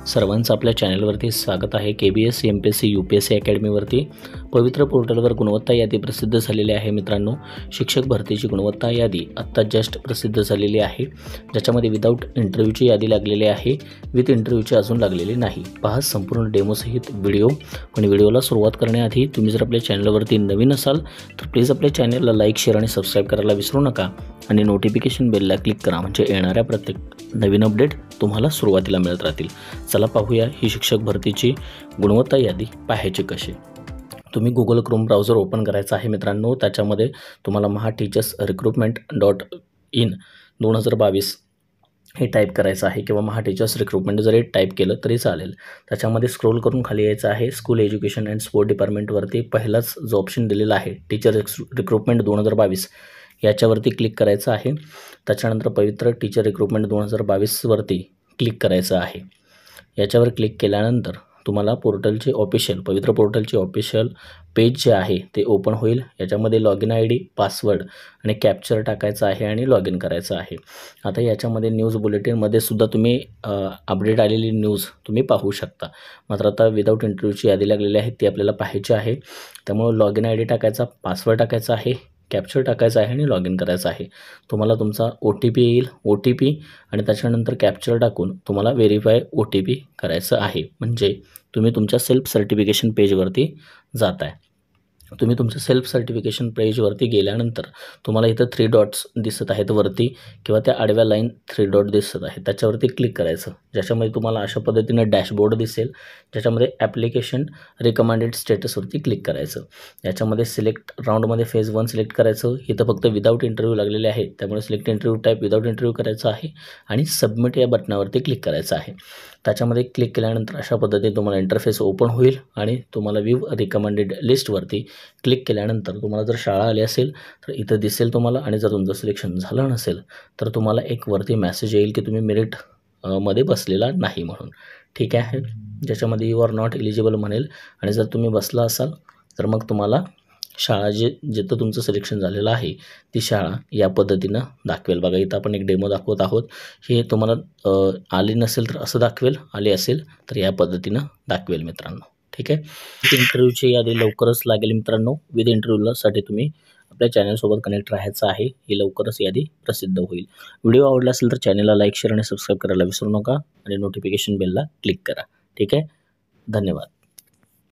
सर्वांचं आपल्या चॅनलवरती स्वागत आहे। KBS MPSC UPSC अकॅडमीवरती पवित्र पोर्टलवर गुणवत्ता यादी प्रसिद्ध झालेली आहे। मित्रांनो, शिक्षक भरतीची गुणवत्ता यादी आत्ता जस्ट प्रसिद्ध झालेली आहे, ज्याच्यामध्ये विदाऊट इंटरव्ह्यूची यादी लागलेली आहे, विथ इंटरव्ह्यूची अजून लागलेली नाही। पहा संपूर्ण डेमोसहित व्हिडिओ। पण व्हिडिओला सुरुवात करण्याआधी तुम्ही जर आपल्या चॅनलवरती नवीन असाल तर प्लीज आपल्या चॅनलला लाईक, शेअर आणि सबस्क्राईब करायला विसरू नका आणि नोटिफिकेशन बेलला क्लिक करा, म्हणजे येणाऱ्या प्रत्येक नवीन अपडेट तुम्हाला सुरुवातीला मिळत राहतील। चला पाहूया ही शिक्षक भरतीची गुणवत्ता यादी पाहायची कशी। तुम्ही Google Chrome ब्राउझर ओपन करायचा आहे मित्रांनो। त्याच्यामध्ये तुम्हाला mahateachersrecruitment.in 2022 हे टाईप करायचं आहे किंवा महाटीचर्स रिक्रुटमेंट जरी टाईप केलं तरी चालेल। त्याच्यामध्ये स्क्रोल करून खाली यायचं आहे। स्कूल एज्युकेशन अँड स्पोर्ट डिपार्टमेंटवरती पहिलाच जो ऑप्शन दिलेला आहे टीचर रिक्रुटमेंट 2022 याच्यावरती क्लिक करायचं आहे। त्याच्यानंतर पवित्र टीचर रिक्रुटमेंट 2022 वरती क्लिक करायचं आहे। याच्यावर क्लिक केल्यानंतर तुम्हाला पोर्टलचे ऑफिशियल पवित्र पोर्टलचे ऑफिशियल पेज जे आहे ते ओपन होईल। याच्यामध्ये लॉगिन ID, पासवर्ड आणि कॅप्चर टाकायचं आहे आणि लॉग इन करायचं आहे। आता याच्यामध्ये न्यूज बुलेटिनमध्ये सुद्धा तुम्ही अपडेट आलेली न्यूज तुम्ही पाहू शकता। मात्र आता विदाऊट इंटरव्ह्यूची यादी लागलेली आहे ती आपल्याला पाहायची आहे। त्यामुळे लॉगिन ID टाकायचा, पासवर्ड टाकायचा आहे, कॅप्चर टाकायचा आहे आणि लॉग इन करायचं आहे। तुम्हाला तुमचा OTP येईल, OTP आणि त्याच्यानंतर कॅप्चर टाकून तुम्हाला व्हेरीफाय OTP करायचं आहे, म्हणजे तुम्ही तुमच्या सेल्फ सर्टिफिकेशन पेजवरती जात आहे। तुम्ही तुमच्या सेल्फ सर्टिफिकेशन पेजवरती गेल्यानंतर तुम्हाला इथं 3 डॉट्स दिसत आहेत वरती किंवा त्या आडव्या लाईन 3 डॉट दिसत आहेत, त्याच्यावरती क्लिक करायचं, ज्याच्यामध्ये तुम्हाला अशा पद्धतीनं डॅशबोर्ड दिसेल, ज्याच्यामध्ये ॲप्लिकेशन रिकमेंडेड स्टेटसवरती क्लिक करायचं। याच्यामध्ये सिलेक्ट राऊंडमध्ये फेज 1 सिलेक्ट करायचं। इथं फक्त विदाऊट इंटरव्ह्यू लागलेले आहे, त्यामुळे select interview type without interview करायचं आहे आणि सबमिट या बटनावरती क्लिक करायचं आहे। त्याच्यामध्ये क्लिक केल्यानंतर अशा पद्धतीने तुम्हाला इंटरफेस ओपन होईल आणि तुम्हाला व्ह्यू रिकमेंडेड लिस्टवरती क्लिक केल्यानंतर तुम्हाला जर शाळा आली असेल तर इथं दिसेल तुम्हाला, आणि जर तुमचं सिलेक्शन झालं नसेल तर तुम्हाला एक वरती मेसेज येईल की तुम्ही मेरिट मध्ये बसलेला नाही म्हणून, ठीक आहे, ज्याच्यामध्ये यू आर नॉट एलिजिबल म्हणेल। आणि जर तुम्ही बसला असाल तर मग तुम्हाला शाळा जिथं तुमचं सिलेक्शन झालेलं आहे ती शाळा या पद्धतीनं दाखवेल। बघा इथं आपण एक डेमो दाखवत आहोत। हे तुम्हाला आली नसेल तर असं दाखवेल, आली असेल तर या पद्धतीनं दाखवेल मित्रांनो, ठीक आहे। इंटरव्ह्यूची यादी लवकरच लागेल मित्रांनो। विथ इंटरव्ह्यूसाठी तुम्ही आपल्या चॅनलसोबत कनेक्ट राहायचं आहे। ही लवकरच यादी प्रसिद्ध होईल। व्हिडिओ आवडला असेल तर चॅनलला लाईक, शेअर आणि सबस्क्राईब करायला विसरू नका आणि नोटिफिकेशन बेलला क्लिक करा, ठीक आहे। धन्यवाद।